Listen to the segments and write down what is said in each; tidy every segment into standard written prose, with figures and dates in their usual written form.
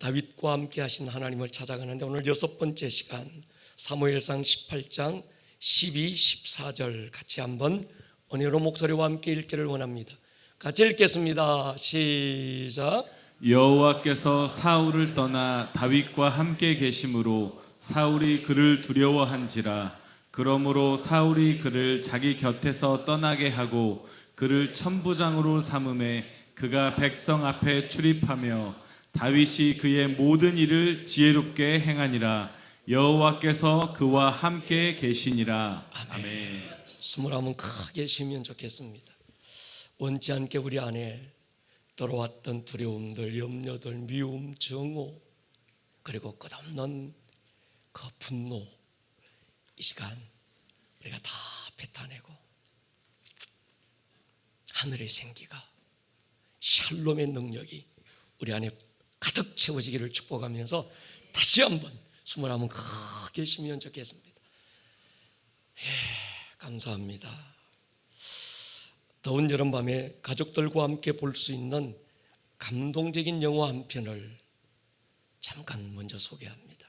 다윗과 함께 하신 하나님을 찾아가는데 오늘 6번째 시간 사무엘상 18장 12, 14절 같이 한번 은혜로 목소리와 함께 읽기를 원합니다. 같이 읽겠습니다. 시작. 여호와께서 사울을 떠나 다윗과 함께 계심으로 사울이 그를 두려워한지라. 그러므로 사울이 그를 자기 곁에서 떠나게 하고 그를 천부장으로 삼음에 그가 백성 앞에 출입하며 다윗이 그의 모든 일을 지혜롭게 행하니라. 여호와께서 그와 함께 계시니라. 아멘. 숨을 한번 크게 쉬면 좋겠습니다. 원치 않게 우리 안에 들어왔던 두려움들, 염려들, 미움, 정오, 그리고 끝없는 그 분노, 이 시간 우리가 다 뱉어내고 하늘의 생기가, 샬롬의 능력이 우리 안에 가득 채워지기를 축복하면서 다시 한번 숨을 한번 크게 쉬면 좋겠습니다. 감사합니다. 더운 여름밤에 가족들과 함께 볼 수 있는 감동적인 영화 한 편을 잠깐 먼저 소개합니다.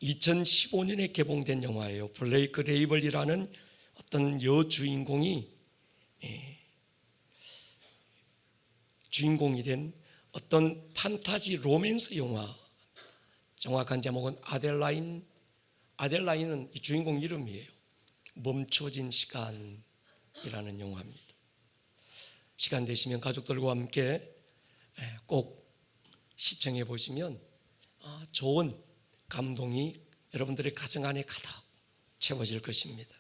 2015년에 개봉된 영화예요. 블레이크 레이블이라는 어떤 여주인공이 주인공이 된 어떤 판타지 로맨스 영화, 정확한 제목은 아델라인은 이 주인공 이름이에요. 멈춰진 시간이라는 영화입니다. 시간 되시면 가족들과 함께 꼭 시청해 보시면 좋은 감동이 여러분들의 가정 안에 가득 채워질 것입니다.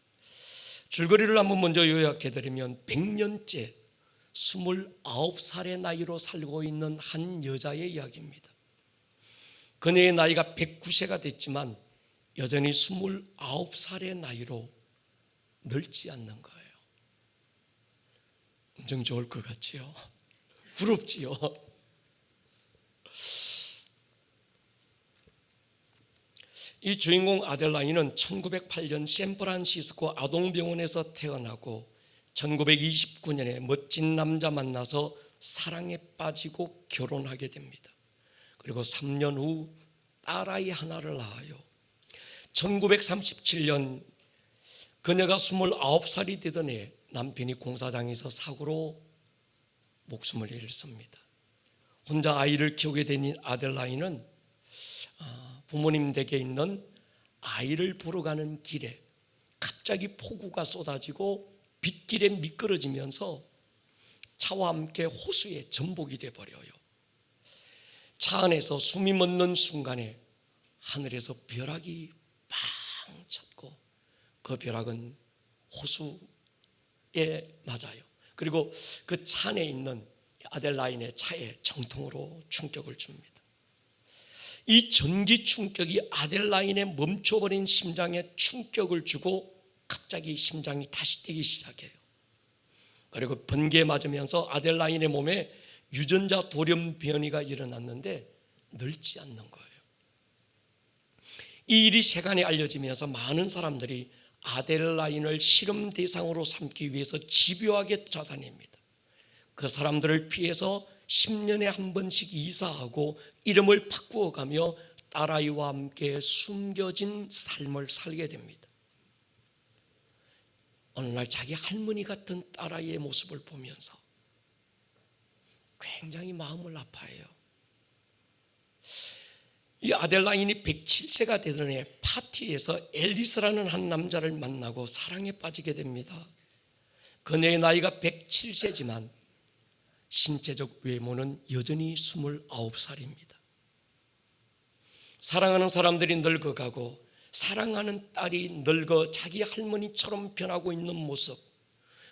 줄거리를 한번 먼저 요약해 드리면 100년째 29살의 나이로 살고 있는 한 여자의 이야기입니다. 그녀의 나이가 109세가 됐지만 여전히 29살의 나이로 늙지 않는 거예요. 엄청 좋을 것 같지요? 부럽지요? 이 주인공 아델라인은 1908년 샌프란시스코 아동병원에서 태어나고 1929년에 멋진 남자 만나서 사랑에 빠지고 결혼하게 됩니다. 그리고 3년 후 딸아이 하나를 낳아요. 1937년 그녀가 29살이 되던 해 남편이 공사장에서 사고로 목숨을 잃습니다. 혼자 아이를 키우게 된 아델라인은 부모님 댁에 있는 아이를 보러 가는 길에 갑자기 폭우가 쏟아지고 빗길에 미끄러지면서 차와 함께 호수에 전복이 돼버려요. 차 안에서 숨이 멎는 순간에 하늘에서 벼락이 빵 쳤고 그 벼락은 호수에 맞아요. 그리고 그 차 안에 있는 아델라인의 차에 정통으로 충격을 줍니다. 이 전기 충격이 아델라인의 멈춰버린 심장에 충격을 주고 갑자기 심장이 다시 뛰기 시작해요. 그리고 번개에 맞으면서 아델라인의 몸에 유전자 돌연변이가 일어났는데 늙지 않는 거예요. 이 일이 세간에 알려지면서 많은 사람들이 아델라인을 실험 대상으로 삼기 위해서 집요하게 쫓아다닙니다. 그 사람들을 피해서 10년에 한 번씩 이사하고 이름을 바꾸어가며 딸아이와 함께 숨겨진 삶을 살게 됩니다. 어느 날 자기 할머니 같은 딸아이의 모습을 보면서 굉장히 마음을 아파해요. 이 아델라인이 107세가 되던 해 파티에서 앨리스라는 한 남자를 만나고 사랑에 빠지게 됩니다. 그녀의 나이가 107세지만 신체적 외모는 여전히 29살입니다. 사랑하는 사람들이 늙어가고 사랑하는 딸이 늙어 자기 할머니처럼 변하고 있는 모습,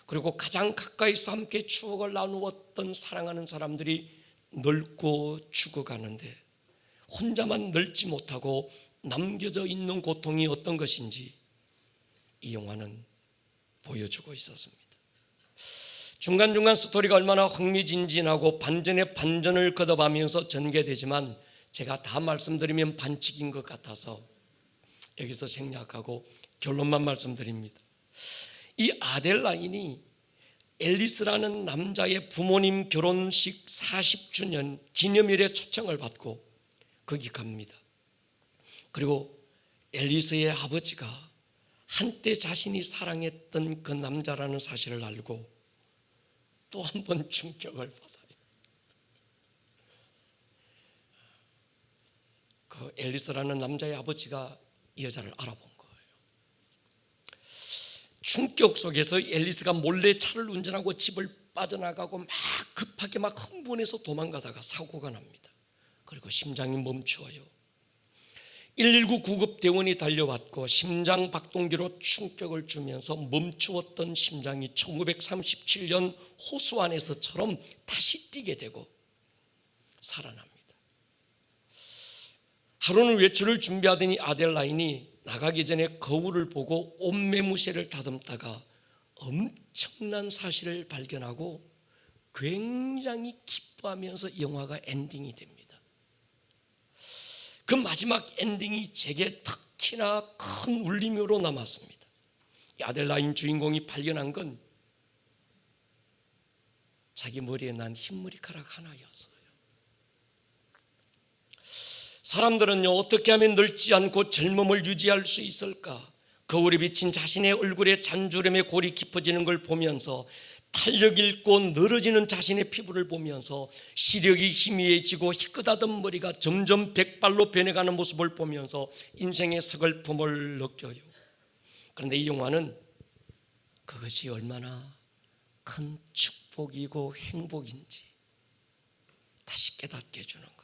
그리고 가장 가까이서 함께 추억을 나누었던 사랑하는 사람들이 늙고 죽어가는데 혼자만 늙지 못하고 남겨져 있는 고통이 어떤 것인지 이 영화는 보여주고 있었습니다. 중간중간 스토리가 얼마나 흥미진진하고 반전에 반전을 거듭하면서 전개되지만 제가 다 말씀드리면 반칙인 것 같아서 여기서 생략하고 결론만 말씀드립니다. 이 아델라인이 앨리스라는 남자의 부모님 결혼식 40주년 기념일에 초청을 받고 거기 갑니다. 그리고 앨리스의 아버지가 한때 자신이 사랑했던 그 남자라는 사실을 알고 또 한 번 충격을 받아요. 그 앨리스라는 남자의 아버지가 이 여자를 알아본 거예요. 충격 속에서 앨리스가 몰래 차를 운전하고 집을 빠져나가고 막 급하게 막 흥분해서 도망가다가 사고가 납니다. 그리고 심장이 멈추어요. 119 구급대원이 달려왔고 심장 박동기로 충격을 주면서 멈추었던 심장이 1937년 호수 안에서처럼 다시 뛰게 되고 살아납니다. 하루는 외출을 준비하더니 아델라인이 나가기 전에 거울을 보고 옷매무새를 다듬다가 엄청난 사실을 발견하고 굉장히 기뻐하면서 영화가 엔딩이 됩니다. 그 마지막 엔딩이 제게 특히나 큰 울림으로 남았습니다. 이 아델라인 주인공이 발견한 건 자기 머리에 난 흰머리카락 하나였어요. 사람들은요, 어떻게 하면 늙지 않고 젊음을 유지할 수 있을까? 거울에 비친 자신의 얼굴에 잔주름의 골이 깊어지는 걸 보면서, 탄력 잃고 늘어지는 자신의 피부를 보면서, 시력이 희미해지고 희끗하던 머리가 점점 백발로 변해가는 모습을 보면서 인생의 서글픔을 느껴요. 그런데 이 영화는 그것이 얼마나 큰 축복이고 행복인지 다시 깨닫게 해주는 거예요.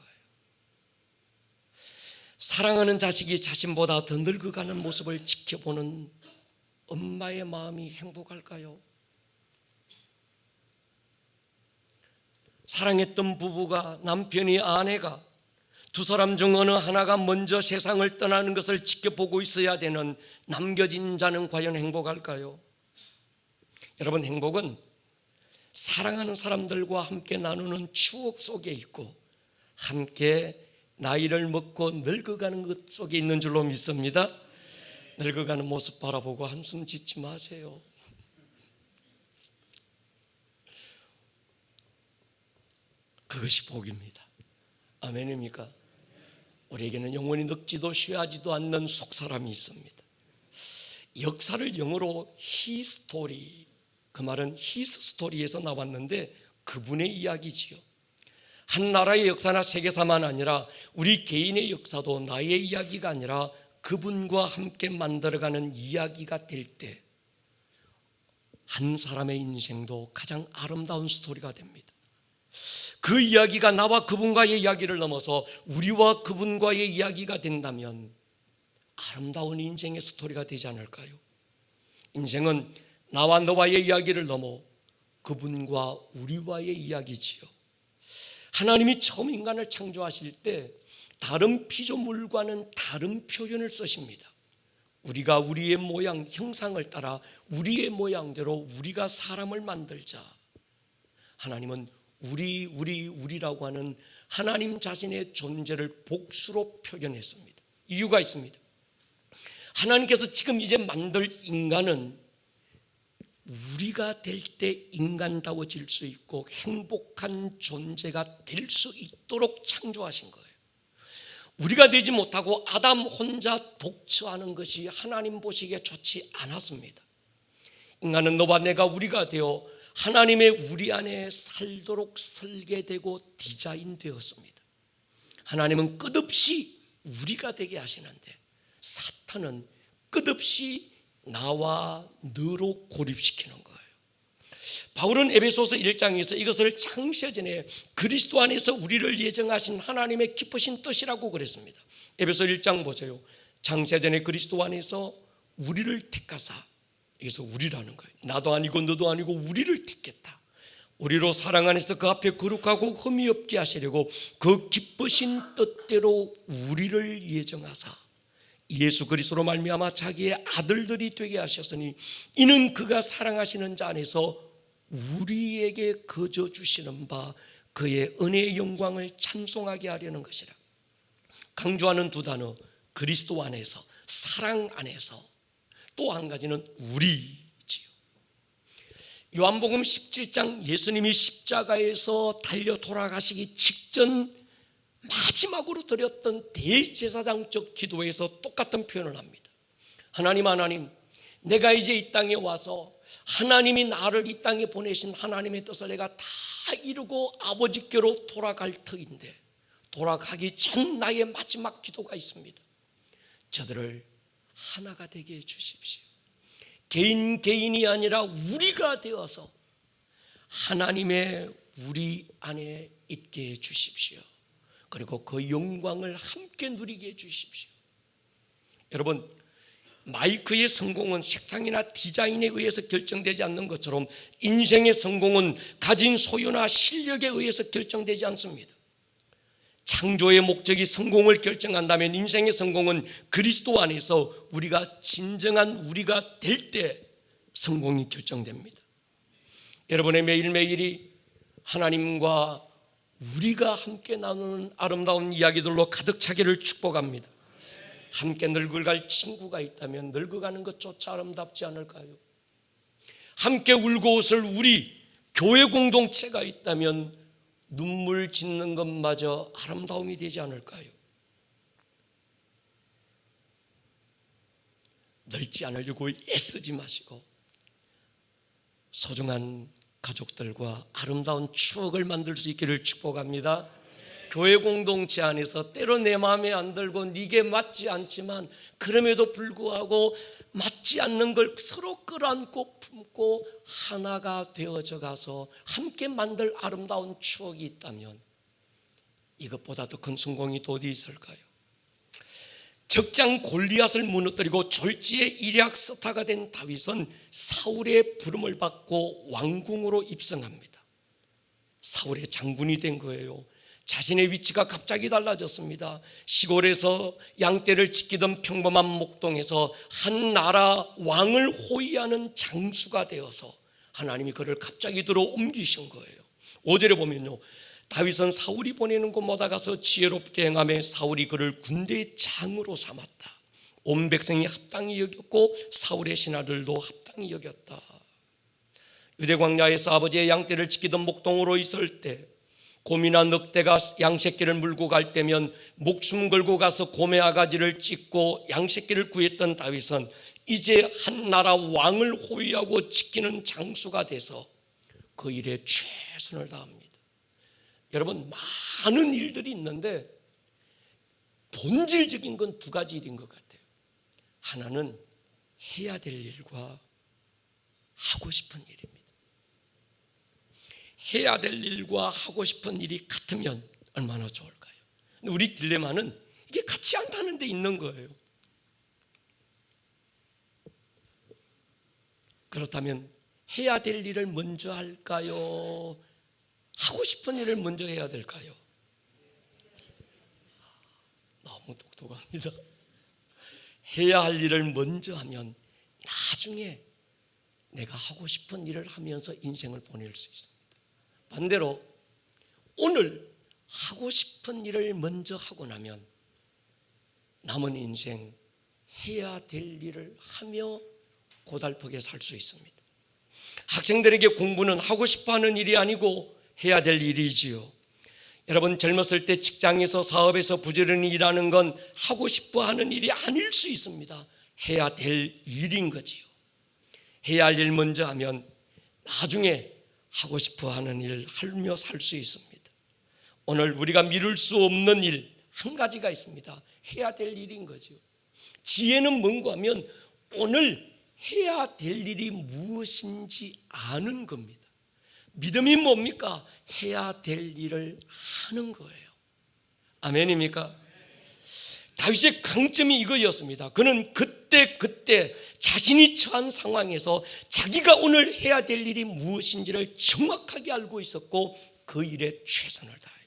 사랑하는 자식이 자신보다 더 늙어가는 모습을 지켜보는 엄마의 마음이 행복할까요? 사랑했던 부부가, 남편이, 아내가 두 사람 중 어느 하나가 먼저 세상을 떠나는 것을 지켜보고 있어야 되는 남겨진 자는 과연 행복할까요? 여러분, 행복은 사랑하는 사람들과 함께 나누는 추억 속에 있고 함께 나이를 먹고 늙어가는 것 속에 있는 줄로 믿습니다. 늙어가는 모습 바라보고 한숨 짓지 마세요. 그것이 복입니다. 아멘입니까? 우리에게는 영원히 늙지도 쉬하지도 않는 속사람이 있습니다. 역사를 영어로 히스토리, 그 말은 히스 스토리에서 나왔는데 그분의 이야기지요. 한 나라의 역사나 세계사만 아니라 우리 개인의 역사도 나의 이야기가 아니라 그분과 함께 만들어가는 이야기가 될 때 한 사람의 인생도 가장 아름다운 스토리가 됩니다. 그 이야기가 나와 그분과의 이야기를 넘어서 우리와 그분과의 이야기가 된다면 아름다운 인생의 스토리가 되지 않을까요? 인생은 나와 너와의 이야기를 넘어 그분과 우리와의 이야기지요. 하나님이 처음 인간을 창조하실 때 다른 피조물과는 다른 표현을 쓰십니다. 우리가 우리의 모양, 형상을 따라 우리의 모양대로 우리가 사람을 만들자. 하나님은 우리라고 하는 하나님 자신의 존재를 복수로 표현했습니다. 이유가 있습니다. 하나님께서 지금 이제 만들 인간은 우리가 될 때 인간다워질 수 있고 행복한 존재가 될 수 있도록 창조하신 거예요. 우리가 되지 못하고 아담 혼자 독처하는 것이 하나님 보시기에 좋지 않았습니다. 인간은 너와 내가 우리가 되어 하나님의 우리 안에 살도록 설계되고 디자인되었습니다. 하나님은 끝없이 우리가 되게 하시는데 사탄은 끝없이 나와 너로 고립시키는 거예요. 바울은 에베소서 1장에서 이것을 창세전에 그리스도 안에서 우리를 예정하신 하나님의 기쁘신 뜻이라고 그랬습니다. 에베소 1장 보세요. 창세전에 그리스도 안에서 우리를 택하사, 여기서 우리라는 거예요. 나도 아니고 너도 아니고 우리를 택했다. 우리로 사랑 안에서 그 앞에 거룩하고 흠이 없게 하시려고 그 기쁘신 뜻대로 우리를 예정하사 예수 그리스도로 말미암아 자기의 아들들이 되게 하셨으니 이는 그가 사랑하시는 자 안에서 우리에게 거저 주시는 바 그의 은혜의 영광을 찬송하게 하려는 것이라. 강조하는 두 단어, 그리스도 안에서, 사랑 안에서, 또 한 가지는 우리지요. 요한복음 17장 예수님이 십자가에서 달려 돌아가시기 직전 마지막으로 드렸던 대제사장적 기도에서 똑같은 표현을 합니다. 하나님, 내가 이제 이 땅에 와서 하나님이 나를 이 땅에 보내신 하나님의 뜻을 내가 다 이루고 아버지께로 돌아갈 터인데, 돌아가기 전 나의 마지막 기도가 있습니다. 저들을 하나가 되게 해주십시오. 개인이 아니라 우리가 되어서 하나님의 우리 안에 있게 해주십시오. 그리고 그 영광을 함께 누리게 해주십시오. 여러분, 마이크의 성공은 색상이나 디자인에 의해서 결정되지 않는 것처럼 인생의 성공은 가진 소유나 실력에 의해서 결정되지 않습니다. 창조의 목적이 성공을 결정한다면 인생의 성공은 그리스도 안에서 우리가 진정한 우리가 될 때 성공이 결정됩니다. 여러분의 매일매일이 하나님과 우리가 함께 나누는 아름다운 이야기들로 가득 차기를 축복합니다. 함께 늙어갈 친구가 있다면 늙어가는 것조차 아름답지 않을까요? 함께 울고 웃을 우리 교회 공동체가 있다면 눈물 짓는 것마저 아름다움이 되지 않을까요? 늙지 않으려고 애쓰지 마시고 소중한 가족들과 아름다운 추억을 만들 수 있기를 축복합니다. 교회 공동체 안에서 때로 내 마음에 안 들고 네게 맞지 않지만 그럼에도 불구하고 맞지 않는 걸 서로 끌어안고 품고 하나가 되어져 가서 함께 만들 아름다운 추억이 있다면 이것보다 더 큰 성공이 또 어디 있을까요? 적장 골리앗을 무너뜨리고 졸지의 일약 스타가 된 다윗은 사울의 부름을 받고 왕궁으로 입성합니다. 사울의 장군이 된 거예요. 자신의 위치가 갑자기 달라졌습니다. 시골에서 양떼를 지키던 평범한 목동에서 한 나라 왕을 호위하는 장수가 되어서 하나님이 그를 갑자기 들어 옮기신 거예요. 5절에 보면요, 다윗은 사울이 보내는 곳마다 가서 지혜롭게 행하며 사울이 그를 군대의 장으로 삼았다. 온 백성이 합당히 여겼고 사울의 신하들도 합당히 여겼다. 유대 광야에서 아버지의 양떼를 지키던 목동으로 있을 때 곰이나 늑대가 양새끼를 물고 갈 때면 목숨 걸고 가서 곰의 아가지를 찢고 양새끼를 구했던 다윗은 이제 한 나라 왕을 호위하고 지키는 장수가 돼서 그 일에 최선을 다합니다. 여러분, 많은 일들이 있는데 본질적인 건 두 가지 일인 것 같아요. 하나는 해야 될 일과 하고 싶은 일입니다. 해야 될 일과 하고 싶은 일이 같으면 얼마나 좋을까요? 근데 우리 딜레마는 이게 같지 않다는 데 있는 거예요. 그렇다면 해야 될 일을 먼저 할까요? 하고 싶은 일을 먼저 해야 될까요? 너무 똑똑합니다. 해야 할 일을 먼저 하면 나중에 내가 하고 싶은 일을 하면서 인생을 보낼 수 있습니다. 반대로 오늘 하고 싶은 일을 먼저 하고 나면 남은 인생 해야 될 일을 하며 고달프게 살 수 있습니다. 학생들에게 공부는 하고 싶어하는 일이 아니고 해야 될 일이지요. 여러분, 젊었을 때 직장에서 사업에서 부지런히 일하는 건 하고 싶어하는 일이 아닐 수 있습니다. 해야 될 일인 거지요. 해야 할 일 먼저 하면 나중에 하고 싶어하는 일 하며 살 수 있습니다. 오늘 우리가 미룰 수 없는 일 한 가지가 있습니다. 해야 될 일인 거죠. 지혜는 뭔가 하면 오늘 해야 될 일이 무엇인지 아는 겁니다. 믿음이 뭡니까? 해야 될 일을 하는 거예요. 아멘입니까? 다윗의 강점이 이거였습니다. 그는 그때 자신이 처한 상황에서 자기가 오늘 해야 될 일이 무엇인지를 정확하게 알고 있었고 그 일에 최선을 다해요.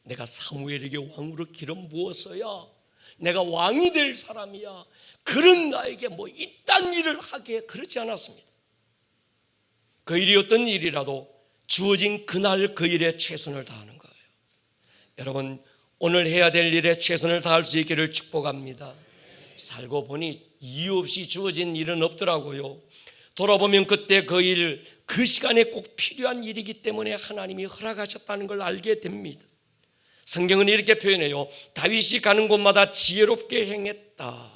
내가 사무엘에게 왕으로 기름 부었어야 내가 왕이 될 사람이야, 그런 나에게 뭐 이딴 일을 하게 그러지 않았습니다. 그 일이 어떤 일이라도 주어진 그날 그 일에 최선을 다하는 거예요. 여러분, 오늘 해야 될 일에 최선을 다할 수 있기를 축복합니다. 살고 보니 이유 없이 주어진 일은 없더라고요. 돌아보면 그때 그 일, 그 시간에 꼭 필요한 일이기 때문에 하나님이 허락하셨다는 걸 알게 됩니다. 성경은 이렇게 표현해요. 다윗이 가는 곳마다 지혜롭게 행했다.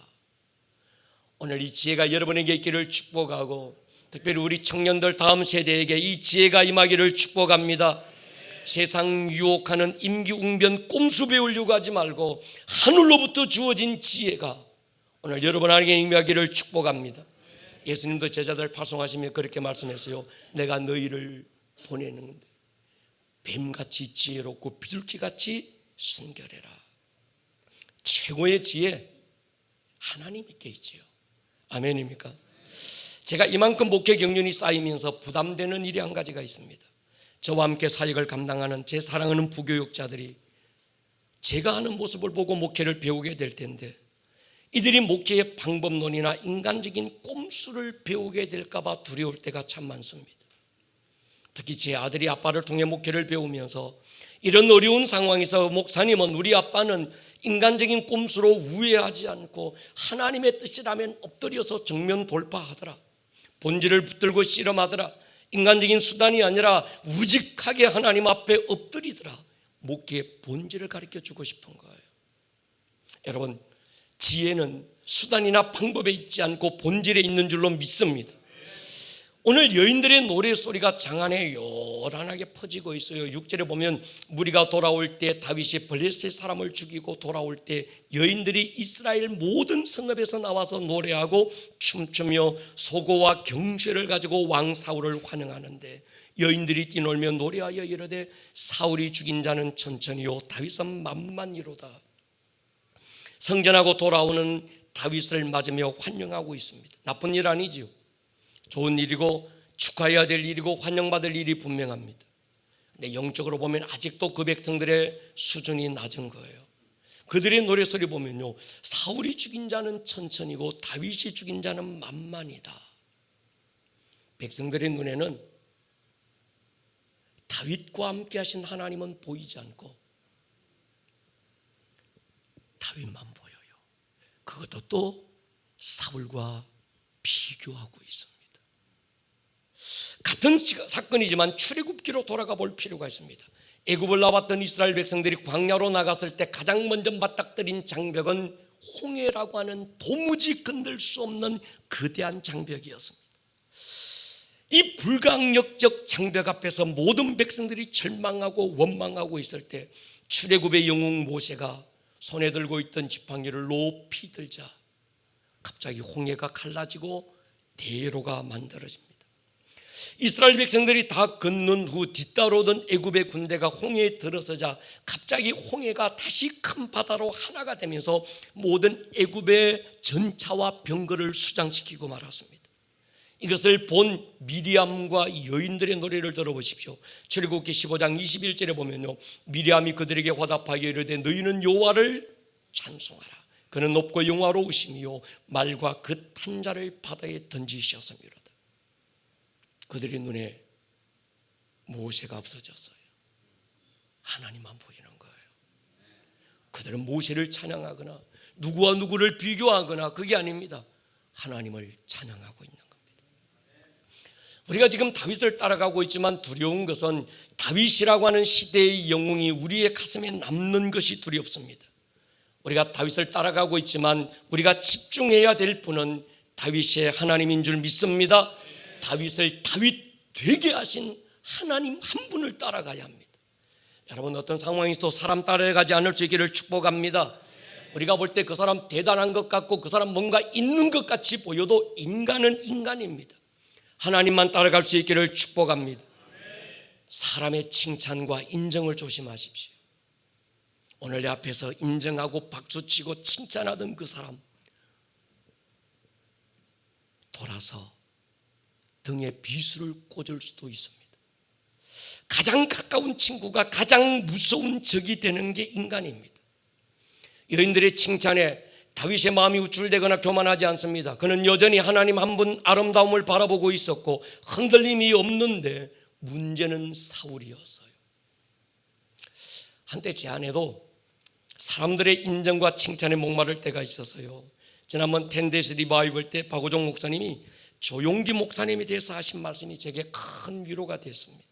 오늘 이 지혜가 여러분에게 있기를 축복하고, 특별히 우리 청년들 다음 세대에게 이 지혜가 임하기를 축복합니다. 세상 유혹하는 임기응변 꼼수 배우려고 하지 말고 하늘로부터 주어진 지혜가 오늘 여러분에게 임하기를 축복합니다. 예수님도 제자들 파송하시며 그렇게 말씀했어요. 내가 너희를 보내는데 뱀같이 지혜롭고 비둘기같이 순결해라. 최고의 지혜 하나님께 있지요. 아멘입니까? 제가 이만큼 목회 경륜이 쌓이면서 부담되는 일이 한 가지가 있습니다. 저와 함께 사역을 감당하는 제 사랑하는 부교육자들이 제가 하는 모습을 보고 목회를 배우게 될 텐데, 이들이 목회의 방법론이나 인간적인 꼼수를 배우게 될까 봐 두려울 때가 참 많습니다. 특히 제 아들이 아빠를 통해 목회를 배우면서 이런 어려운 상황에서 목사님은, 우리 아빠는 인간적인 꼼수로 우회하지 않고 하나님의 뜻이라면 엎드려서 정면 돌파하더라. 본질을 붙들고 씨름하더라. 인간적인 수단이 아니라 우직하게 하나님 앞에 엎드리더라. 목회의 본질을 가르쳐 주고 싶은 거예요. 여러분, 지혜는 수단이나 방법에 있지 않고 본질에 있는 줄로 믿습니다. 오늘 여인들의 노래소리가 장안에 요란하게 퍼지고 있어요. 6절에 보면 무리가 돌아올 때 다윗이 블레셋 사람을 죽이고 돌아올 때 여인들이 이스라엘 모든 성읍에서 나와서 노래하고 춤추며 소고와 경쇠를 가지고 왕 사울을 환영하는데, 여인들이 뛰놀며 노래하여 이르되 사울이 죽인 자는 천천히요 다윗은 만만이로다. 성전하고 돌아오는 다윗을 맞으며 환영하고 있습니다. 나쁜 일 아니지요. 좋은 일이고 축하해야 될 일이고 환영받을 일이 분명합니다. 근데 영적으로 보면 아직도 그 백성들의 수준이 낮은 거예요. 그들의 노래소리 보면요, 사울이 죽인 자는 천천히고 다윗이 죽인 자는 만만이다. 백성들의 눈에는 다윗과 함께 하신 하나님은 보이지 않고 다윗만 보여요. 그것도 또 사울과 비교하고 있습니다. 같은 사건이지만 출애굽기로 돌아가 볼 필요가 있습니다. 애굽을 나왔던 이스라엘 백성들이 광야로 나갔을 때 가장 먼저 맞닥뜨린 장벽은 홍해라고 하는 도무지 건들 수 없는 거대한 장벽이었습니다. 이 불가항력적 장벽 앞에서 모든 백성들이 절망하고 원망하고 있을 때 출애굽의 영웅 모세가 손에 들고 있던 지팡이를 높이 들자 갑자기 홍해가 갈라지고 대로가 만들어집니다. 이스라엘 백성들이 다 건넌 후 뒤따라오던 애굽의 군대가 홍해에 들어서자 갑자기 홍해가 다시 큰 바다로 하나가 되면서 모든 애굽의 전차와 병거를 수장시키고 말았습니다. 이것을 본 미리암과 여인들의 노래를 들어보십시오. 출애굽기 15장 21절에 보면요, 미리암이 그들에게 화답하여 이르되 너희는 여호와를 찬송하라. 그는 높고 영화로우심이요 말과 그 탄 자를 바다에 던지셨음이로다. 그들의 눈에 모세가 없어졌어요. 하나님만 보이는 거예요. 그들은 모세를 찬양하거나 누구와 누구를 비교하거나 그게 아닙니다. 하나님을 찬양하고 있는 겁니다. 우리가 지금 다윗을 따라가고 있지만 두려운 것은 다윗이라고 하는 시대의 영웅이 우리의 가슴에 남는 것이 두렵습니다. 우리가 다윗을 따라가고 있지만 우리가 집중해야 될 분은 다윗의 하나님인 줄 믿습니다. 다윗을 다윗 되게 하신 하나님 한 분을 따라가야 합니다. 여러분, 어떤 상황에서도 사람 따라가지 않을 수 있기를 축복합니다. 우리가 볼 때 그 사람 대단한 것 같고 그 사람 뭔가 있는 것 같이 보여도 인간은 인간입니다. 하나님만 따라갈 수 있기를 축복합니다. 사람의 칭찬과 인정을 조심하십시오. 오늘 내 앞에서 인정하고 박수치고 칭찬하던 그 사람 돌아서 등에 비수를 꽂을 수도 있습니다. 가장 가까운 친구가 가장 무서운 적이 되는 게 인간입니다. 여인들의 칭찬에 다윗의 마음이 우쭐대거나 교만하지 않습니다. 그는 여전히 하나님 한 분 아름다움을 바라보고 있었고 흔들림이 없는데 문제는 사울이었어요. 한때 제 아내도 사람들의 인정과 칭찬에 목마를 때가 있었어요. 지난번 10days 리바이벌 때 박우종 목사님이 조용기 목사님에 대해서 하신 말씀이 제게 큰 위로가 됐습니다.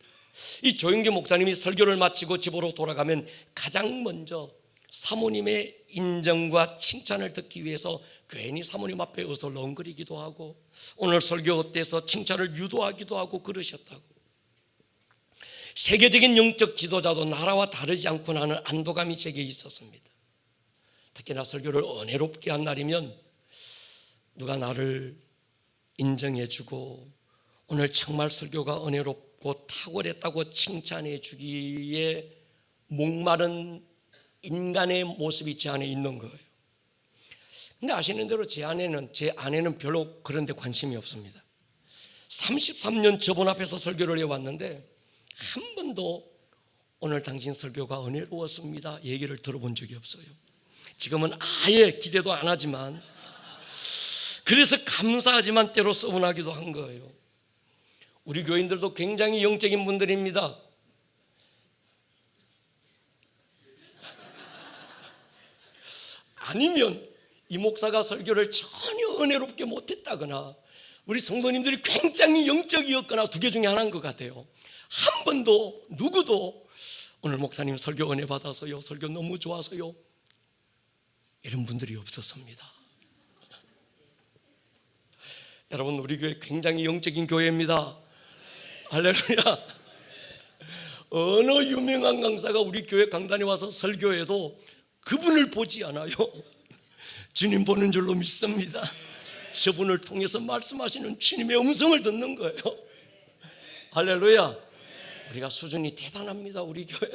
이 조영기 목사님이 설교를 마치고 집으로 돌아가면 가장 먼저 사모님의 인정과 칭찬을 듣기 위해서 괜히 사모님 앞에 어슬렁거리기도 하고 오늘 설교 어때서 칭찬을 유도하기도 하고 그러셨다고. 세계적인 영적 지도자도 나라와 다르지 않고 하는 안도감이 제게 있었습니다. 특히나 설교를 은혜롭게 한 날이면 누가 나를 인정해주고 오늘 정말 설교가 은혜롭고 탁월했다고 칭찬해 주기에 목마른 인간의 모습이 제 안에 있는 거예요. 근데 아시는 대로 제 아내는 별로 그런 데 관심이 없습니다. 33년 저분 앞에서 설교를 해왔는데 한 번도 오늘 당신 설교가 은혜로웠습니다 얘기를 들어본 적이 없어요. 지금은 아예 기대도 안 하지만, 그래서 감사하지만 때로 서운하기도 한 거예요. 우리 교인들도 굉장히 영적인 분들입니다. 아니면 이 목사가 설교를 전혀 은혜롭게 못했다거나 우리 성도님들이 굉장히 영적이었거나 두 개 중에 하나인 것 같아요. 한 번도 누구도 오늘 목사님 설교 은혜 받아서요, 설교 너무 좋아서요, 이런 분들이 없었습니다. 여러분, 우리 교회 굉장히 영적인 교회입니다. 할렐루야. 어느 유명한 강사가 우리 교회 강단에 와서 설교해도 그분을 보지 않아요. 주님 보는 줄로 믿습니다. 저분을 통해서 말씀하시는 주님의 음성을 듣는 거예요. 할렐루야. 우리가 수준이 대단합니다, 우리 교회.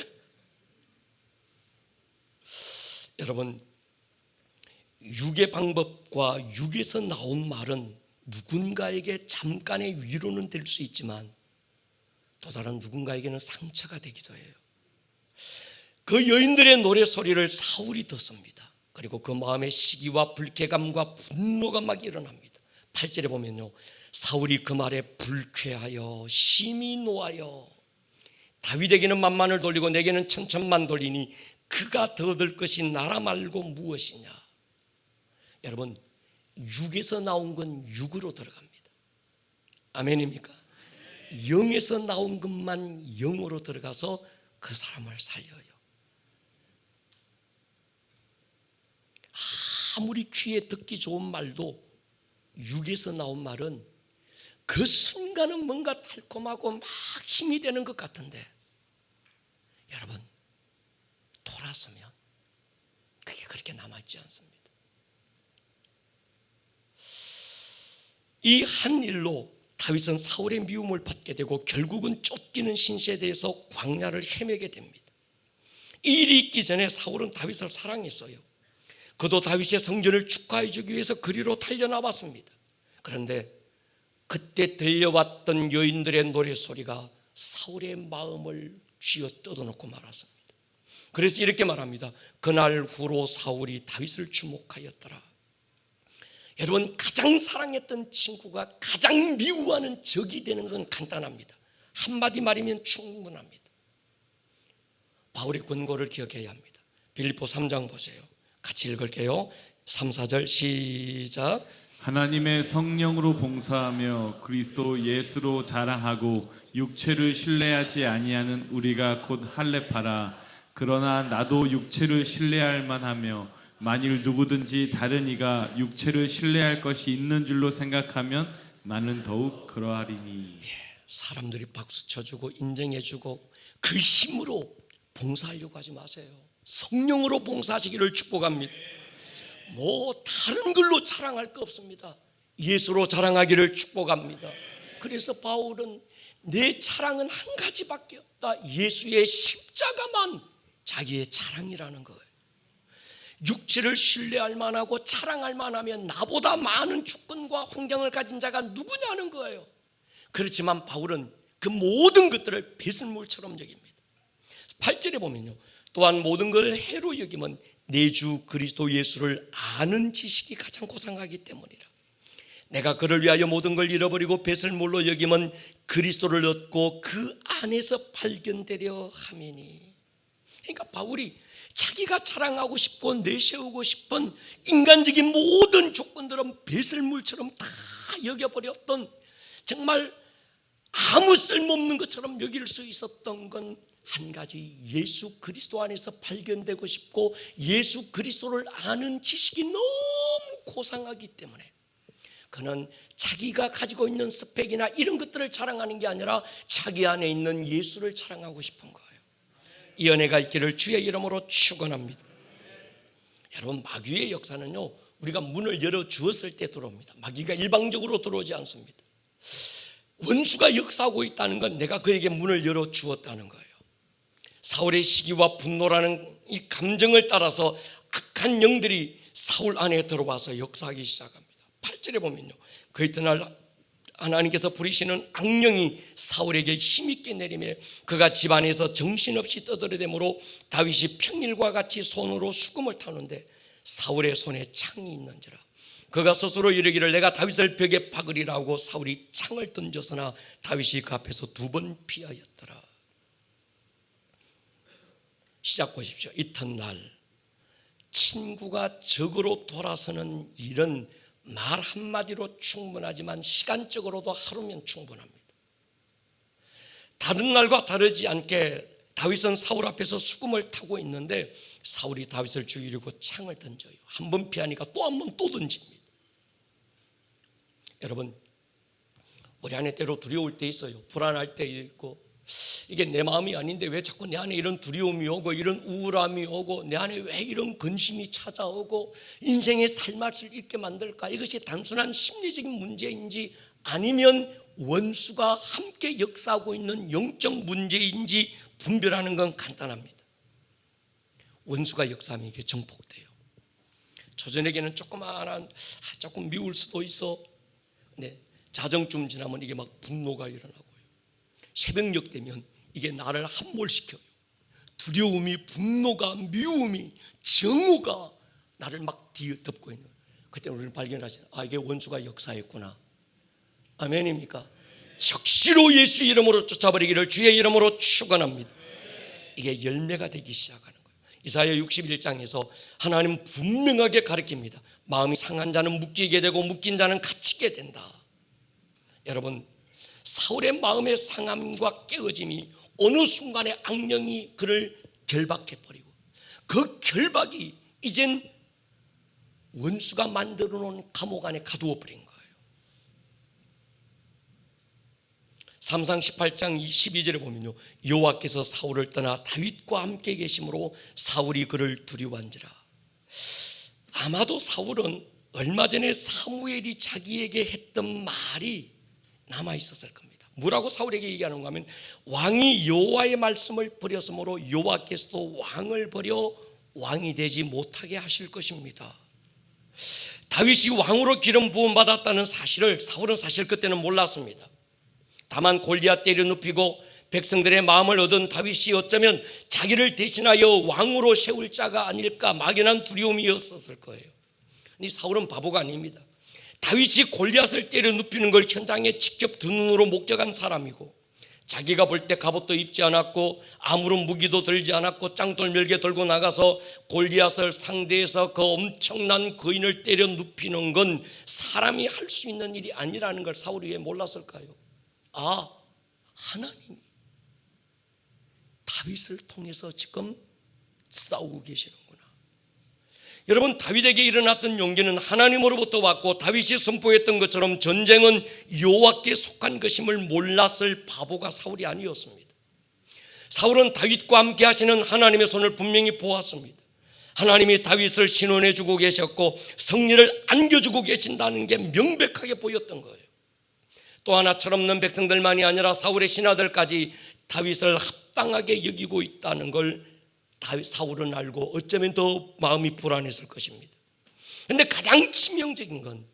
여러분, 육의 방법과 육에서 나온 말은 누군가에게 잠깐의 위로는 될 수 있지만 또 다른 누군가에게는 상처가 되기도 해요. 그 여인들의 노래 소리를 사울이 듣습니다. 그리고 그 마음에 시기와 불쾌감과 분노가 막 일어납니다. 8절에 보면요, 사울이 그 말에 불쾌하여 심히 노하여 다윗에게는 만만을 돌리고 내게는 천천만 돌리니 그가 더 얻을 것이 나라 말고 무엇이냐. 여러분, 육에서 나온 건 육으로 들어갑니다. 아멘입니까? 영에서 나온 것만 영으로 들어가서 그 사람을 살려요. 아무리 귀에 듣기 좋은 말도 육에서 나온 말은 그 순간은 뭔가 달콤하고 막 힘이 되는 것 같은데, 여러분, 돌아서면 그게 그렇게 남아있지 않습니다. 이 한 일로 다윗은 사울의 미움을 받게 되고 결국은 쫓기는 신세대에서 광야를 헤매게 됩니다. 이 일이 있기 전에 사울은 다윗을 사랑했어요. 그도 다윗의 성전을 축하해 주기 위해서 그리로 달려나왔습니다. 그런데 그때 들려왔던 여인들의 노래소리가 사울의 마음을 쥐어 뜯어놓고 말았습니다. 그래서 이렇게 말합니다. 그날 후로 사울이 다윗을 주목하였더라. 여러분, 가장 사랑했던 친구가 가장 미워하는 적이 되는 건 간단합니다. 한마디 말이면 충분합니다. 바울의 권고를 기억해야 합니다. 빌립보 3장 보세요. 같이 읽을게요. 3, 4절 시작. 하나님의 성령으로 봉사하며 그리스도 예수로 자랑하고 육체를 신뢰하지 아니하는 우리가 곧 할례파라. 그러나 나도 육체를 신뢰할 만하며 만일 누구든지 다른 이가 육체를 신뢰할 것이 있는 줄로 생각하면 나는 더욱 그러하리니. 사람들이 박수 쳐주고 인정해주고 그 힘으로 봉사하려고 하지 마세요. 성령으로 봉사하시기를 축복합니다. 뭐 다른 걸로 자랑할 거 없습니다. 예수로 자랑하기를 축복합니다. 그래서 바울은 내 자랑은 한 가지밖에 없다. 예수의 십자가만 자기의 자랑이라는 거예요. 육체를 신뢰할 만하고 자랑할 만하면 나보다 많은 주권과 환경을 가진 자가 누구냐는 거예요. 그렇지만 바울은 그 모든 것들을 배설물처럼 여깁니다. 8절에 보면요, 또한 모든 걸 해로 여기면 내 주 그리스도 예수를 아는 지식이 가장 고상하기 때문이라. 내가 그를 위하여 모든 걸 잃어버리고 배설물로 여기면 그리스도를 얻고 그 안에서 발견되려 함이니. 그러니까 바울이 자기가 자랑하고 싶고 내세우고 싶은 인간적인 모든 조건들은 배설물처럼 다 여겨버렸던, 정말 아무 쓸모없는 것처럼 여길 수 있었던 건 한 가지, 예수 그리스도 안에서 발견되고 싶고 예수 그리스도를 아는 지식이 너무 고상하기 때문에 그는 자기가 가지고 있는 스펙이나 이런 것들을 자랑하는 게 아니라 자기 안에 있는 예수를 자랑하고 싶은 거예요. 이 은혜가 있기를 주의 이름으로 축원합니다. 여러분, 마귀의 역사는요, 우리가 문을 열어주었을 때 들어옵니다. 마귀가 일방적으로 들어오지 않습니다. 원수가 역사하고 있다는 건 내가 그에게 문을 열어주었다는 거예요. 사울의 시기와 분노라는 이 감정을 따라서 악한 영들이 사울 안에 들어와서 역사하기 시작합니다. 8절에 보면요, 그 이튿날 하나님께서 부리시는 악령이 사울에게 힘있게 내리며 그가 집안에서 정신없이 떠들어대므로 다윗이 평일과 같이 손으로 수금을 타는데 사울의 손에 창이 있는지라. 그가 스스로 이르기를 내가 다윗을 벽에 박으리라 하고 사울이 창을 던졌으나 다윗이 그 앞에서 2번 피하였더라. 시작 보십시오. 이튿날 친구가 적으로 돌아서는 일은 말 한마디로 충분하지만 시간적으로도 하루면 충분합니다. 다른 날과 다르지 않게 다윗은 사울 앞에서 수금을 타고 있는데 사울이 다윗을 죽이려고 창을 던져요. 한 번 피하니까 또 한 번 또 던집니다. 여러분, 우리 안에 때로 두려울 때 있어요. 불안할 때 있고, 이게 내 마음이 아닌데 왜 자꾸 내 안에 이런 두려움이 오고 이런 우울함이 오고 내 안에 왜 이런 근심이 찾아오고 인생의 삶맛을 잃게 만들까? 이것이 단순한 심리적인 문제인지 아니면 원수가 함께 역사하고 있는 영적 문제인지 분별하는 건 간단합니다. 원수가 역사하면 이게 정복돼요. 저전에게는 조그마한, 조금 미울 수도 있어. 네, 자정쯤 지나면 이게 막 분노가 일어나고요. 새벽녘 되면 이게 나를 함몰시켜요. 두려움이, 분노가, 미움이, 정오가 나를 막 뒤덮고 있는. 그때 우리는 발견하시죠. 아, 이게 원수가 역사했구나. 아멘입니까? 적시로 예수 이름으로 쫓아버리기를 주의 이름으로 축원합니다. 이게 열매가 되기 시작하는 거예요. 이사야 61장에서 하나님은 분명하게 가르칩니다. 마음이 상한 자는 묶이게 되고 묶인 자는 갇히게 된다. 여러분, 사울의 마음의 상함과 깨어짐이 어느 순간에 악령이 그를 결박해버리고 그 결박이 이젠 원수가 만들어 놓은 감옥 안에 가두어버린 거예요. 삼상 18장 12절에 보면요, 여호와께서 사울을 떠나 다윗과 함께 계심으로 사울이 그를 두려워한지라. 아마도 사울은 얼마 전에 사무엘이 자기에게 했던 말이 남아 있었을 겁니다. 뭐라고 사울에게 얘기하는가 하면 왕이 여호와의 말씀을 버렸으므로 여호와께서도 왕을 버려 왕이 되지 못하게 하실 것입니다. 다윗이 왕으로 기름 부음 받았다는 사실을 사울은 사실 그때는 몰랐습니다. 다만 골리앗 때려 눕히고 백성들의 마음을 얻은 다윗이 어쩌면 자기를 대신하여 왕으로 세울 자가 아닐까 막연한 두려움이었을 거예요. 근데 사울은 바보가 아닙니다. 다윗이 골리앗을 때려 눕히는 걸 현장에 직접 두 눈으로 목격한 사람이고 자기가 볼 때 갑옷도 입지 않았고 아무런 무기도 들지 않았고 짱돌 멸게 들고 나가서 골리앗을 상대해서 그 엄청난 거인을 때려 눕히는 건 사람이 할 수 있는 일이 아니라는 걸 사울이 왜 몰랐을까요? 아, 하나님이 다윗을 통해서 지금 싸우고 계시는구나. 여러분, 다윗에게 일어났던 용기는 하나님으로부터 왔고 다윗이 선포했던 것처럼 전쟁은 여호와께 속한 것임을 몰랐을 바보가 사울이 아니었습니다. 사울은 다윗과 함께 하시는 하나님의 손을 분명히 보았습니다. 하나님이 다윗을 신원해 주고 계셨고 승리를 안겨주고 계신다는 게 명백하게 보였던 거예요. 또 하나 철없는 백성들만이 아니라 사울의 신하들까지 다윗을 합당하게 여기고 있다는 걸 사울은 알고 어쩌면 더 마음이 불안했을 것입니다. 그런데 가장 치명적인 건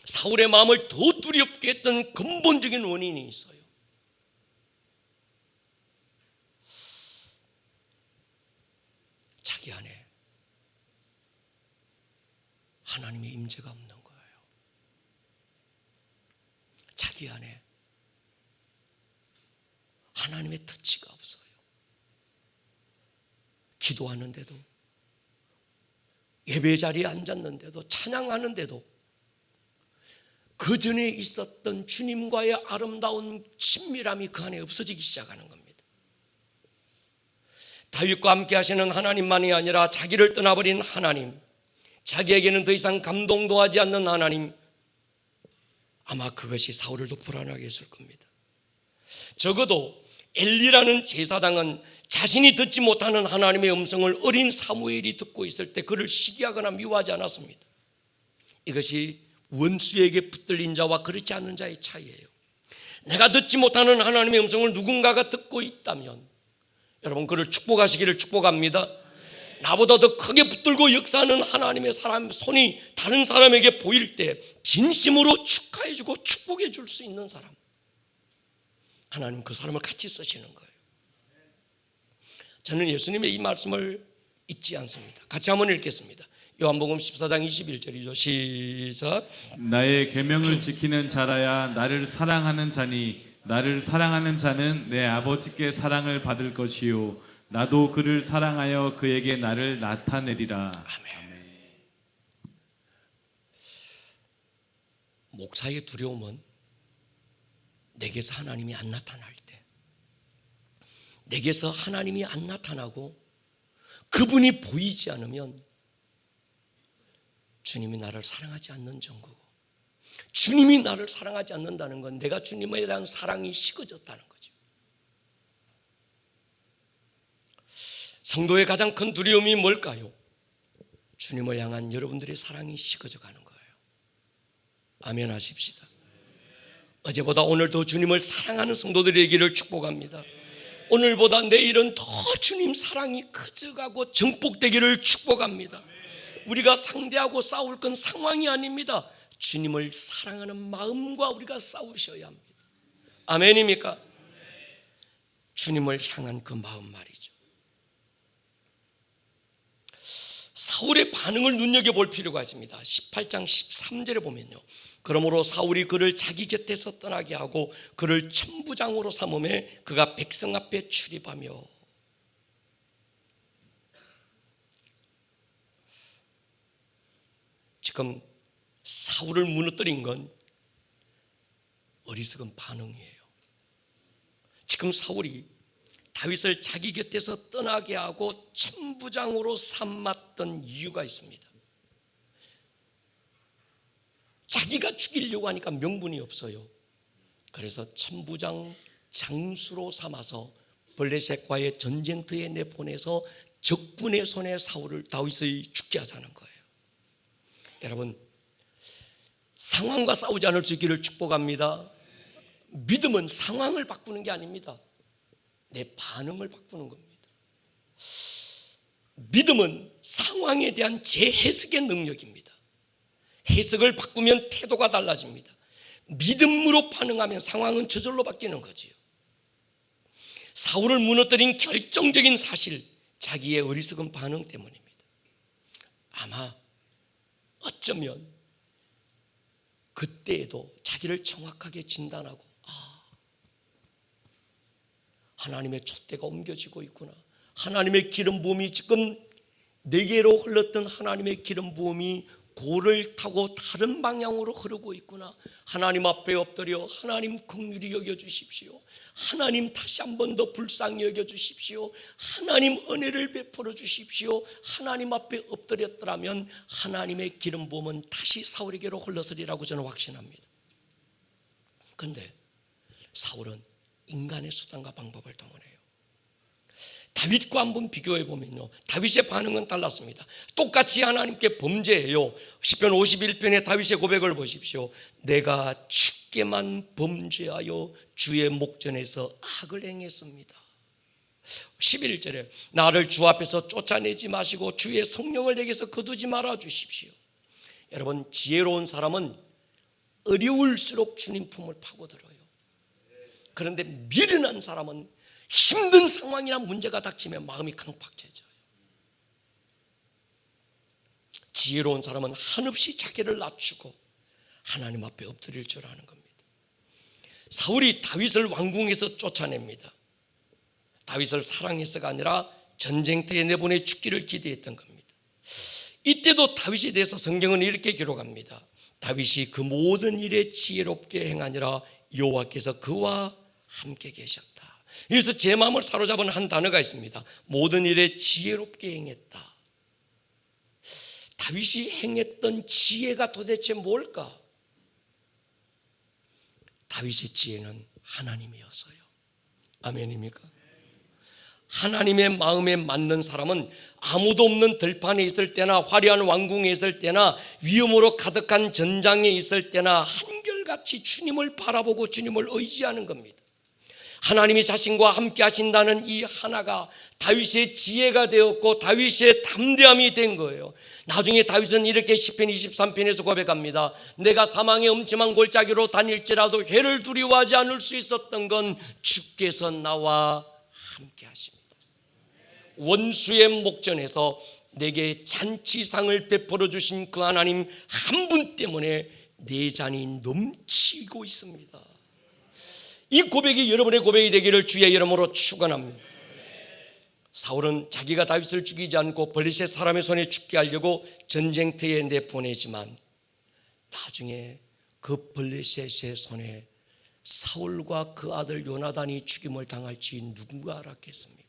사울의 마음을 더 두렵게 했던 근본적인 원인이 있어요. 자기 안에 하나님의 임재가 없는 거예요. 자기 안에 하나님의 터치가 없어요. 기도하는데도, 예배 자리에 앉았는데도, 찬양하는데도 그 전에 있었던 주님과의 아름다운 친밀함이 그 안에 없어지기 시작하는 겁니다. 다윗과 함께 하시는 하나님만이 아니라 자기를 떠나버린 하나님, 자기에게는 더 이상 감동도 하지 않는 하나님, 아마 그것이 사울을 더 불안하게 했을 겁니다. 적어도 엘리라는 제사장은 자신이 듣지 못하는 하나님의 음성을 어린 사무엘이 듣고 있을 때 그를 시기하거나 미워하지 않았습니다. 이것이 원수에게 붙들린 자와 그렇지 않은 자의 차이예요. 내가 듣지 못하는 하나님의 음성을 누군가가 듣고 있다면 여러분 그를 축복하시기를 축복합니다. 나보다 더 크게 붙들고 역사하는 하나님의 손이 다른 사람에게 보일 때 진심으로 축하해주고 축복해 줄 수 있는 사람, 하나님 그 사람을 같이 쓰시는 거예요. 저는 예수님의 이 말씀을 잊지 않습니다. 같이 한번 읽겠습니다. 요한복음 14장 21절이죠. 시작. 나의 계명을 지키는 자라야 나를 사랑하는 자니 나를 사랑하는 자는 내 아버지께 사랑을 받을 것이요 나도 그를 사랑하여 그에게 나를 나타내리라. 아멘. 목사의 두려움은 내게서 하나님이 안 나타날 때, 내게서 하나님이 안 나타나고 그분이 보이지 않으면 주님이 나를 사랑하지 않는 증거고, 주님이 나를 사랑하지 않는다는 건 내가 주님에 대한 사랑이 식어졌다는 거죠. 성도의 가장 큰 두려움이 뭘까요? 주님을 향한 여러분들의 사랑이 식어져 가는 거예요. 아멘 하십시다. 어제보다 오늘 더 주님을 사랑하는 성도들에게를 축복합니다. 오늘보다 내일은 더 주님 사랑이 커져가고 정복되기를 축복합니다. 우리가 상대하고 싸울 건 상황이 아닙니다. 주님을 사랑하는 마음과 우리가 싸우셔야 합니다. 아멘입니까? 주님을 향한 그 마음 말이죠. 사울의 반응을 눈여겨볼 필요가 있습니다. 18장 13절에 보면요, 그러므로 사울이 그를 자기 곁에서 떠나게 하고 그를 천부장으로 삼음에 그가 백성 앞에 출입하며. 지금 사울을 무너뜨린 건 어리석은 반응이에요. 지금 사울이 다윗을 자기 곁에서 떠나게 하고 천부장으로 삼았던 이유가 있습니다. 자기가 죽이려고 하니까 명분이 없어요. 그래서 천부장 장수로 삼아서 블레셋과의 전쟁터에 내보내서 적군의 손에 다윗을 죽게 하자는 거예요. 여러분, 상황과 싸우지 않을 수 있기를 축복합니다. 믿음은 상황을 바꾸는 게 아닙니다. 내 반응을 바꾸는 겁니다. 믿음은 상황에 대한 재해석의 능력입니다. 해석을 바꾸면 태도가 달라집니다. 믿음으로 반응하면 상황은 저절로 바뀌는 거지요. 사울을 무너뜨린 결정적인 사실, 자기의 어리석은 반응 때문입니다. 아마 어쩌면 그때에도 자기를 정확하게 진단하고, 하나님의 촛대가 옮겨지고 있구나, 하나님의 기름 부음이 지금 내게로 흘렀던 하나님의 기름 부음이 고를 타고 다른 방향으로 흐르고 있구나, 하나님 앞에 엎드려 하나님 긍휼히 여겨주십시오, 하나님 다시 한 번 더 불쌍히 여겨주십시오, 하나님 은혜를 베풀어 주십시오, 하나님 앞에 엎드렸더라면 하나님의 기름 부음은 다시 사울에게로 흘러서리라고 저는 확신합니다. 그런데 사울은 인간의 수단과 방법을 동원해요. 다윗과 한번 비교해 보면요, 다윗의 반응은 달랐습니다. 똑같이 하나님께 범죄해요. 시편 51편의 다윗의 고백을 보십시오. 내가 주께만 범죄하여 주의 목전에서 악을 행했습니다. 11절에 나를 주 앞에서 쫓아내지 마시고 주의 성령을 내게서 거두지 말아 주십시오. 여러분, 지혜로운 사람은 어려울수록 주님 품을 파고들어요. 그런데 미련한 사람은 힘든 상황이나 문제가 닥치면 마음이 강팍해져요. 지혜로운 사람은 한없이 자기를 낮추고 하나님 앞에 엎드릴 줄 아는 겁니다. 사울이 다윗을 왕궁에서 쫓아냅니다. 다윗을 사랑해서가 아니라 전쟁터에 내보내 죽기를 기대했던 겁니다. 이때도 다윗에 대해서 성경은 이렇게 기록합니다. 다윗이 그 모든 일에 지혜롭게 행하니라 여호와께서 그와 함께 계셨다. 여기서 제 마음을 사로잡은 한 단어가 있습니다. 모든 일에 지혜롭게 행했다. 다윗이 행했던 지혜가 도대체 뭘까? 다윗의 지혜는 하나님이었어요. 아멘입니까? 하나님의 마음에 맞는 사람은 아무도 없는 들판에 있을 때나 화려한 왕궁에 있을 때나 위험으로 가득한 전장에 있을 때나 한결같이 주님을 바라보고 주님을 의지하는 겁니다. 하나님이 자신과 함께 하신다는 이 하나가 다윗의 지혜가 되었고 다윗의 담대함이 된 거예요. 나중에 다윗은 이렇게 시편 23편에서 고백합니다. 내가 사망의 음침한 골짜기로 다닐지라도 해를 두려워하지 않을 수 있었던 건 주께서 나와 함께 하십니다. 원수의 목전에서 내게 잔치상을 베풀어 주신 그 하나님 한 분 때문에 내 잔이 넘치고 있습니다. 이 고백이 여러분의 고백이 되기를 주의 이름으로 축원합니다. 사울은 자기가 다윗을 죽이지 않고 블레셋 사람의 손에 죽게 하려고 전쟁터에 내보내지만 나중에 그 블레셋의 손에 사울과 그 아들 요나단이 죽임을 당할지 누군가 알았겠습니까?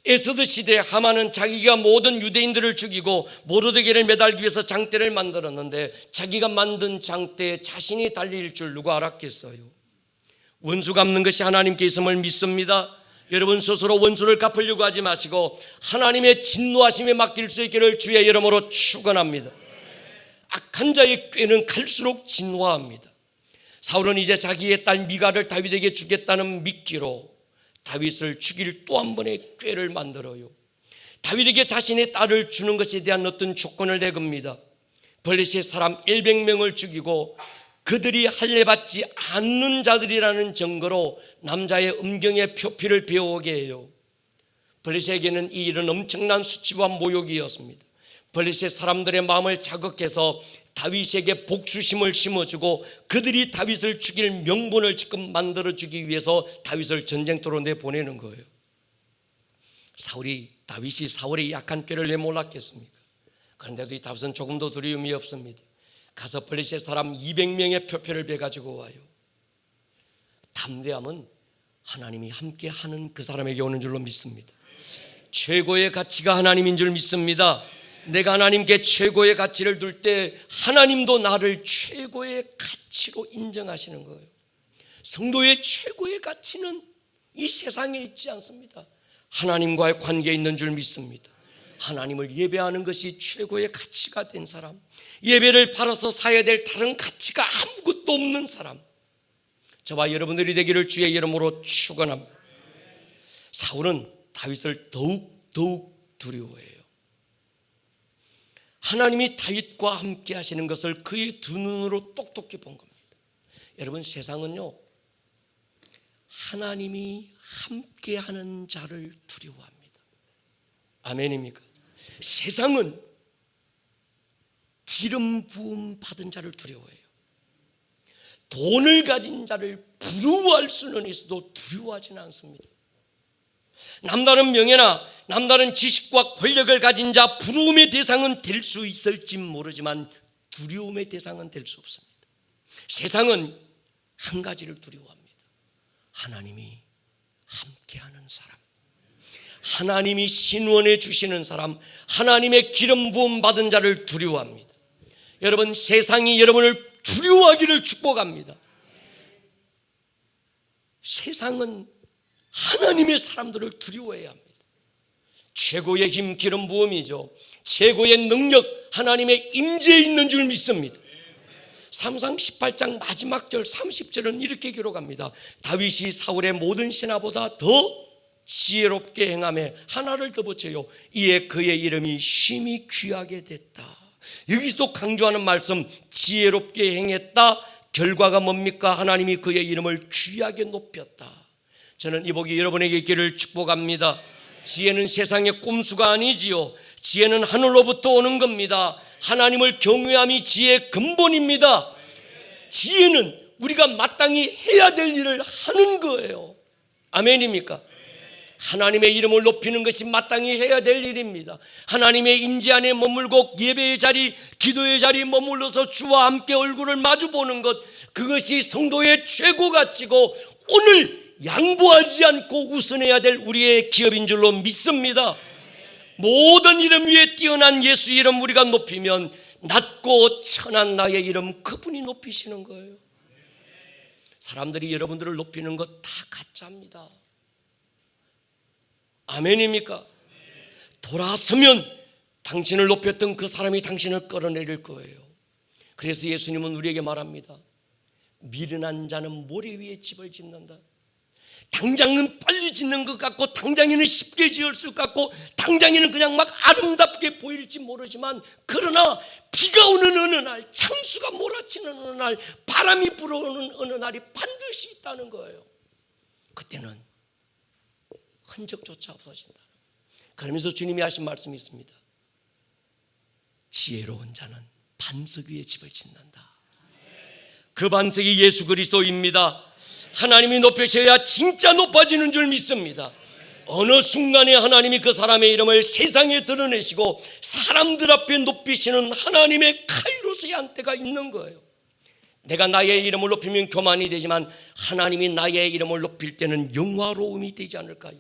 에스더 시대 하만은 자기가 모든 유대인들을 죽이고 모르드게를 매달기 위해서 장대를 만들었는데 자기가 만든 장대에 자신이 달릴 줄 누가 알았겠어요? 원수 갚는 것이 하나님께 있음을 믿습니다. 여러분 스스로 원수를 갚으려고 하지 마시고 하나님의 진노하심에 맡길 수 있기를 주의 이름으로 축원합니다. 악한 자의 꾀는 갈수록 진화합니다. 사울은 이제 자기의 딸 미갈을 다윗에게 주겠다는 미끼로 다윗을 죽일 또 한 번의 꾀를 만들어요. 다윗에게 자신의 딸을 주는 것에 대한 어떤 조건을 내겁니다. 블레셋 사람 100명을 죽이고 그들이 할례받지 않는 자들이라는 증거로 남자의 음경의 표피를 배우게 해요. 블레셋에게는 이 일은 엄청난 수치와 모욕이었습니다. 블레셋 사람들의 마음을 자극해서 다윗에게 복수심을 심어주고 그들이 다윗을 죽일 명분을 지금 만들어주기 위해서 다윗을 전쟁터로 내보내는 거예요. 다윗이 사울의 약한 꾀를 왜 몰랐겠습니까? 그런데도 이 다윗은 조금도 두려움이 없습니다. 가서 블레셋 사람 200명의 표표를 베가지고 와요. 담대함은 하나님이 함께 하는 그 사람에게 오는 줄로 믿습니다. 최고의 가치가 하나님인 줄 믿습니다. 내가 하나님께 최고의 가치를 둘 때 하나님도 나를 최고의 가치로 인정하시는 거예요. 성도의 최고의 가치는 이 세상에 있지 않습니다. 하나님과의 관계에 있는 줄 믿습니다. 하나님을 예배하는 것이 최고의 가치가 된 사람, 예배를 팔아서 사야 될 다른 가치가 아무것도 없는 사람, 저와 여러분들이 되기를 주의 이름으로 축원합니다. 사울은 다윗을 더욱 두려워해요. 하나님이 다윗과 함께 하시는 것을 그의 두 눈으로 똑똑히 본 겁니다. 여러분, 세상은요, 하나님이 함께 하는 자를 두려워합니다. 아멘입니까? 세상은 기름 부음 받은 자를 두려워해요. 돈을 가진 자를 부러워할 수는 있어도 두려워하지는 않습니다. 남다른 명예나 남다른 지식과 권력을 가진 자 부러움의 대상은 될 수 있을지 모르지만 두려움의 대상은 될 수 없습니다. 세상은 한 가지를 두려워합니다. 하나님이 함께하는 사람, 하나님이 신원해 주시는 사람, 하나님의 기름 부음 받은 자를 두려워합니다. 여러분, 세상이 여러분을 두려워하기를 축복합니다. 세상은 하나님의 사람들을 두려워해야 합니다. 최고의 힘 기름 부음이죠. 최고의 능력 하나님의 임재에 있는 줄 믿습니다. 삼상 18장 마지막 절 30절은 이렇게 기록합니다. 다윗이 사울의 모든 신하보다 더 지혜롭게 행하며 하나를 더 붙여요. 이에 그의 이름이 심히 귀하게 됐다. 여기서 강조하는 말씀, 지혜롭게 행했다. 결과가 뭡니까? 하나님이 그의 이름을 귀하게 높였다. 저는 이 복이 여러분에게 있기를 축복합니다. 지혜는 세상의 꼼수가 아니지요. 지혜는 하늘로부터 오는 겁니다. 하나님을 경외함이 지혜의 근본입니다. 지혜는 우리가 마땅히 해야 될 일을 하는 거예요. 아멘입니까? 하나님의 이름을 높이는 것이 마땅히 해야 될 일입니다. 하나님의 임재 안에 머물고 예배의 자리, 기도의 자리에 머물러서 주와 함께 얼굴을 마주보는 것, 그것이 성도의 최고 가치고 오늘 양보하지 않고 우선해야 될 우리의 기업인 줄로 믿습니다. 모든 이름 위에 뛰어난 예수 이름 우리가 높이면 낮고 천한 나의 이름 그분이 높이시는 거예요. 사람들이 여러분들을 높이는 것 다 가짜입니다. 아멘입니까? 돌아서면 당신을 높였던 그 사람이 당신을 끌어내릴 거예요. 그래서 예수님은 우리에게 말합니다. 미련한 자는 모래 위에 집을 짓는다. 당장은 빨리 짓는 것 같고, 당장에는 쉽게 지을 것 같고, 당장에는 그냥 막 아름답게 보일지 모르지만, 그러나 비가 오는 어느 날, 창수가 몰아치는 어느 날, 바람이 불어오는 어느 날이 반드시 있다는 거예요. 그때는 흔적조차 없어진다. 그러면서 주님이 하신 말씀이 있습니다. 지혜로운 자는 반석 위에 집을 짓는다. 그 반석이 예수 그리스도입니다. 하나님이 높여셔야 진짜 높아지는 줄 믿습니다. 어느 순간에 하나님이 그 사람의 이름을 세상에 드러내시고 사람들 앞에 높이시는 하나님의 카이로스의 한때가 있는 거예요. 내가 나의 이름을 높이면 교만이 되지만 하나님이 나의 이름을 높일 때는 영화로움이 되지 않을까요?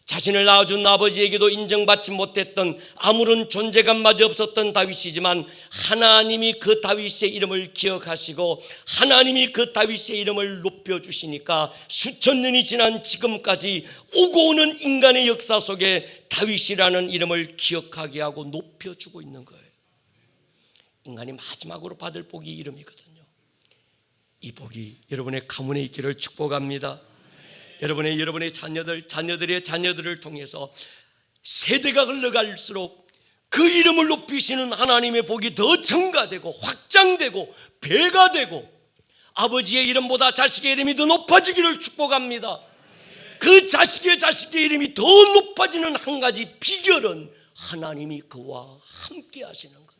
자신을 낳아준 아버지에게도 인정받지 못했던, 아무런 존재감마저 없었던 다윗이지만 하나님이 그 다윗의 이름을 기억하시고 하나님이 그 다윗의 이름을 높여주시니까 수천 년이 지난 지금까지 오고 오는 인간의 역사 속에 다윗이라는 이름을 기억하게 하고 높여주고 있는 거예요. 인간이 마지막으로 받을 복이 이름이거든요. 이 복이 여러분의 가문에 있기를 축복합니다. 여러분의 자녀들의 자녀들을 통해서 세대가 흘러갈수록 그 이름을 높이시는 하나님의 복이 더 증가되고 확장되고 배가 되고 아버지의 이름보다 자식의 이름이 더 높아지기를 축복합니다. 그 자식의 이름이 더 높아지는 한 가지 비결은 하나님이 그와 함께 하시는 것,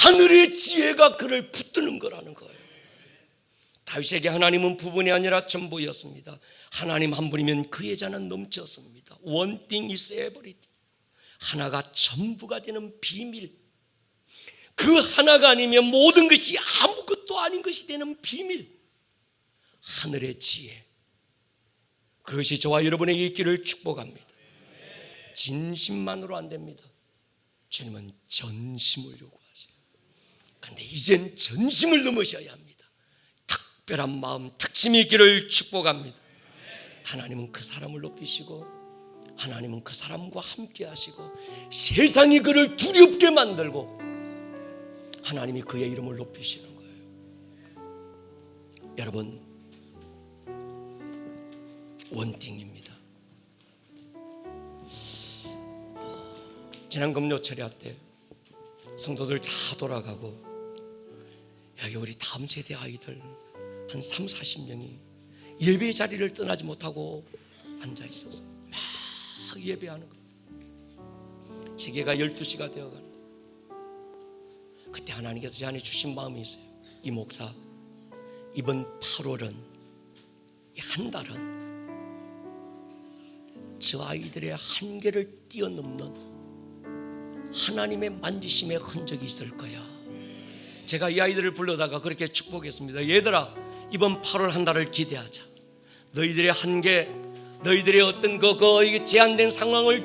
하늘의 지혜가 그를 붙드는 거라는 거예요. 다윗에게 하나님은 부분이 아니라 전부였습니다. 하나님 한 분이면 그의 잔은 넘쳤습니다. One thing is everything. 하나가 전부가 되는 비밀. 그 하나가 아니면 모든 것이 아무것도 아닌 것이 되는 비밀. 하늘의 지혜. 그것이 저와 여러분에게 있기를 축복합니다. 진심만으로 안 됩니다. 주님은 전심을 요구하세요. 그런데 이젠 전심을 넘으셔야 합니다. 특별한 마음, 특심이 있기를 축복합니다. 하나님은 그 사람을 높이시고 하나님은 그 사람과 함께 하시고 세상이 그를 두렵게 만들고 하나님이 그의 이름을 높이시는 거예요. 여러분, 원띵입니다. 지난 금요 철야 때 성도들 다 돌아가고 여기 우리 다음 세대 아이들 한 3, 40명이 예배 자리를 떠나지 못하고 앉아 있어서 막 예배하는 거예요. 시계가 12시가 되어가는. 그때 하나님께서 제 안에 주신 마음이 있어요. 이 목사, 이번 8월은, 한 달은 저 아이들의 한계를 뛰어넘는 하나님의 만지심의 흔적이 있을 거야. 제가 이 아이들을 불러다가 그렇게 축복했습니다. 얘들아, 이번 8월 한 달을 기대하자. 너희들의 한계, 너희들의 어떤 제한된 상황을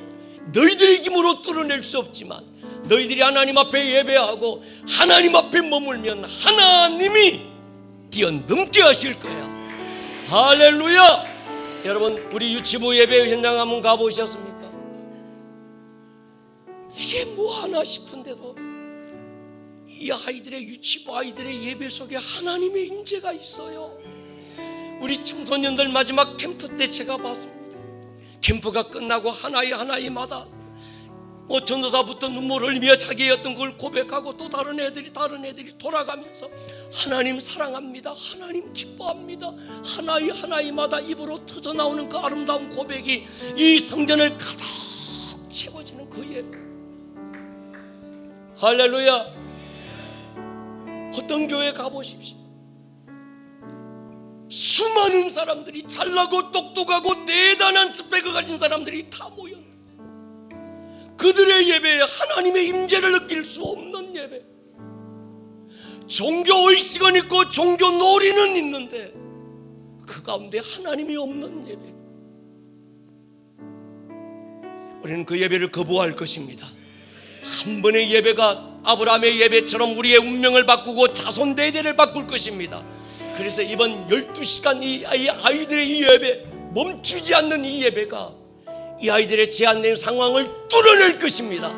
너희들의 힘으로 뚫어낼 수 없지만 너희들이 하나님 앞에 예배하고 하나님 앞에 머물면 하나님이 뛰어넘게 하실 거야. 할렐루야. 여러분, 우리 유치부 예배 현장 한번 가보셨습니까? 이게 뭐 하나 싶은데도 이 아이들의, 유치부 아이들의 예배 속에 하나님의 임재가 있어요. 우리 청소년들 마지막 캠프 때 제가 봤습니다. 캠프가 끝나고 하나이마다 전도사부터 눈물 흘리며 자기의 어떤 걸 고백하고 또 다른 애들이 돌아가면서 하나님 사랑합니다, 하나님 기뻐합니다, 하나이마다 입으로 터져나오는 그 아름다운 고백이 이 성전을 가득 채워지는 그 예배. 할렐루야. 어떤 교회 가보십시오. 수많은 사람들이, 잘나고 똑똑하고 대단한 스펙을 가진 사람들이 다 모였는데 그들의 예배에 하나님의 임재를 느낄 수 없는 예배, 종교 의식은 있고 종교 놀이는 있는데 그 가운데 하나님이 없는 예배, 우리는 그 예배를 거부할 것입니다. 한 번의 예배가 아브라함의 예배처럼 우리의 운명을 바꾸고 자손 대대를 바꿀 것입니다. 그래서 이번 12시간 이 아이들의 이 예배, 멈추지 않는 이 예배가 이 아이들의 제한된 상황을 뚫어낼 것입니다.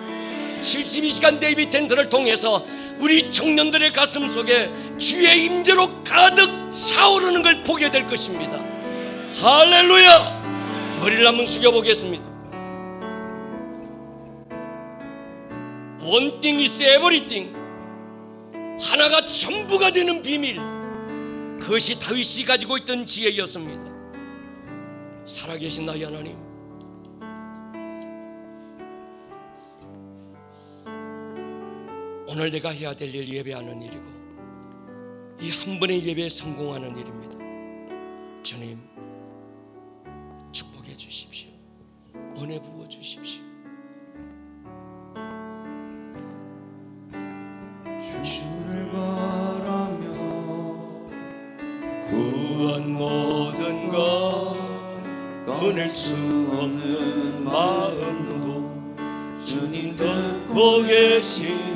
72시간 데이비 텐트를 통해서 우리 청년들의 가슴 속에 주의 임재로 가득 차오르는 걸 보게 될 것입니다. 할렐루야! 머리를 한번 숙여보겠습니다. One thing is everything. 하나가 전부가 되는 비밀, 그것이 다윗이 가지고 있던 지혜였습니다. 살아계신 나의 하나님, 오늘 내가 해야 될 일 예배하는 일이고 이 한 번의 예배에 성공하는 일입니다. 주님, 축복해 주십시오. 은혜 부어 주십시오. 주를 바라며 구원 모든 건 끊을 수 없는 마음도 주님 듣고 계시네.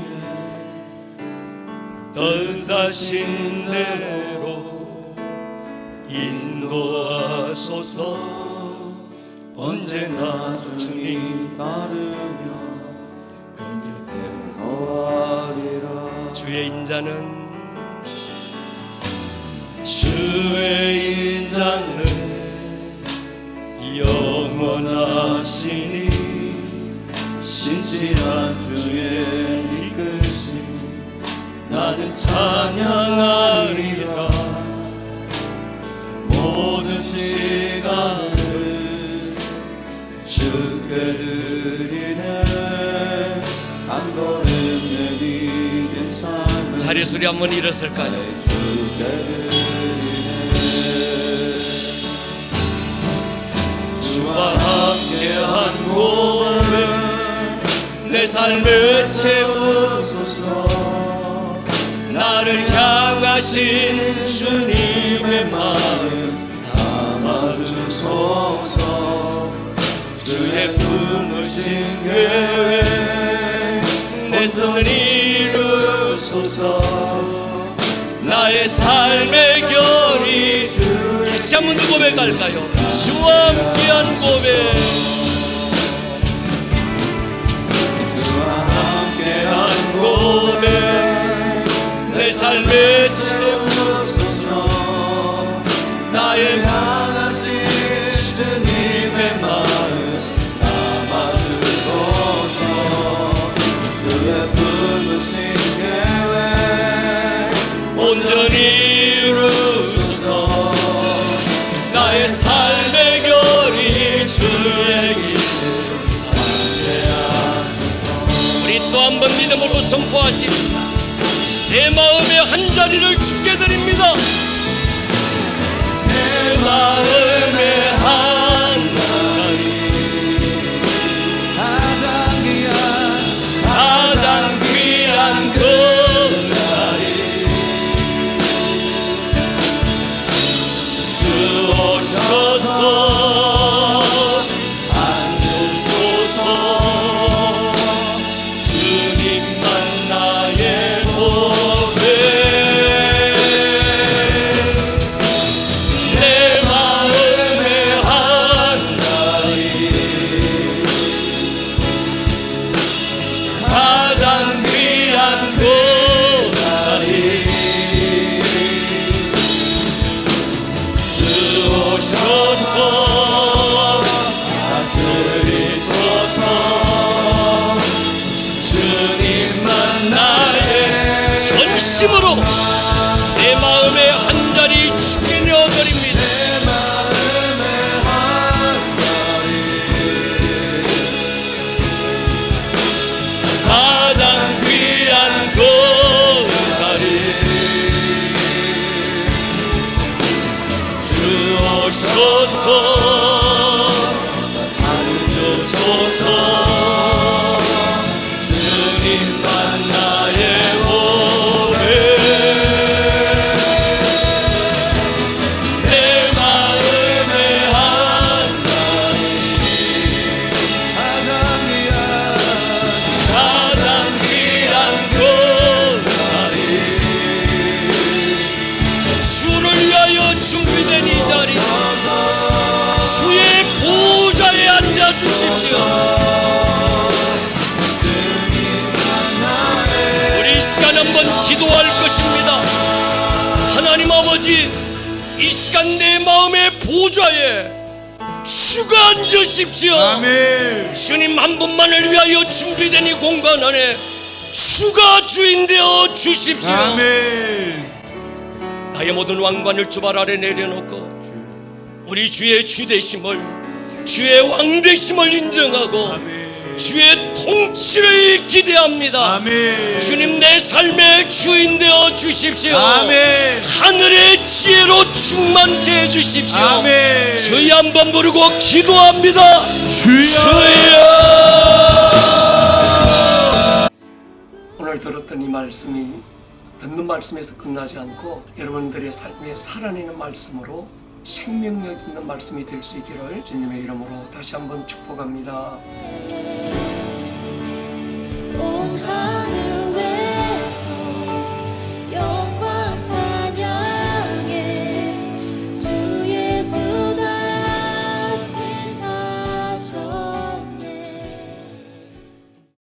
뜻하신 대로 인도하소서. 언제나 주님 따르며 그 곁에 거하리라. 주의 인자는 영원하시니 신실한 주의 이끄심 나는 찬양하리라. 모든 시간을 주께 드리네. 한 걸음 내디딘 삶을 자리 소리 한번 일었을까요? 주께 드리네. 주와 함께한 고백 내 삶을 채우소서. 나를 향하신 주님의 마음 담아주소서. 주의 품으신 계획 내 손을 이루소서. 나의 삶의 결이 다시 한 번 더 고백할까요? 주와 함께한 고백, 주와 함께한 고백 내 삶의 채우소서. 나의 향하신 주님의 마음 담아주소서. 주의 품으신 계획 온전히 이루소서. 나의 삶의 결이 주의 길을 함께하소서. 우리 또 한 번 믿음으로 선포하십시다. 내 마음의 한 자리를 주께 드립니다. 내 마음의 한 자리, 가장 귀한 그 자리, 주 오셔서 앉으소서. 주님만 나의 고백, 내 마음의 한 자리, 가장 귀한 그 자리, 주 오셔서 다스리소서. 주님만 나의 전심으로 내 마음의 한 자리 주께 내어드립니다. 가장 귀한 그 자리, 살려소서 주님만 나의 오래 내 마음에 가장 귀한 자리 주를 위하여 준비된 이 자리 주의 보좌에 앉아 주십시오. 우리 이 시간 한번 기도할 것입니다. 하나님 아버지, 이 시간 내 마음의 보좌에 주가 앉으십시오. 아멘. 주님 한 분만을 위하여 준비된 이 공간 안에 주가 주인 되어 주십시오. 아멘. 나의 모든 왕관을 주발 아래 내려놓고 우리 주의 주되심을, 주의 왕되심을 인정하고 아멘. 주의 통치를 기대합니다. 아멘. 주님 내 삶의 주인 되어 주십시오. 아멘. 하늘의 지혜로 충만케 해주십시오. 아멘. 주여 한번 부르고 기도합니다. 주여. 오늘 들었던 이 말씀이 듣는 말씀에서 끝나지 않고 여러분들의 삶에 살아내는 말씀으로 생명력 있는 말씀이 될 수 있기를 주님의 이름으로 다시 한번 축복합니다. 온 하늘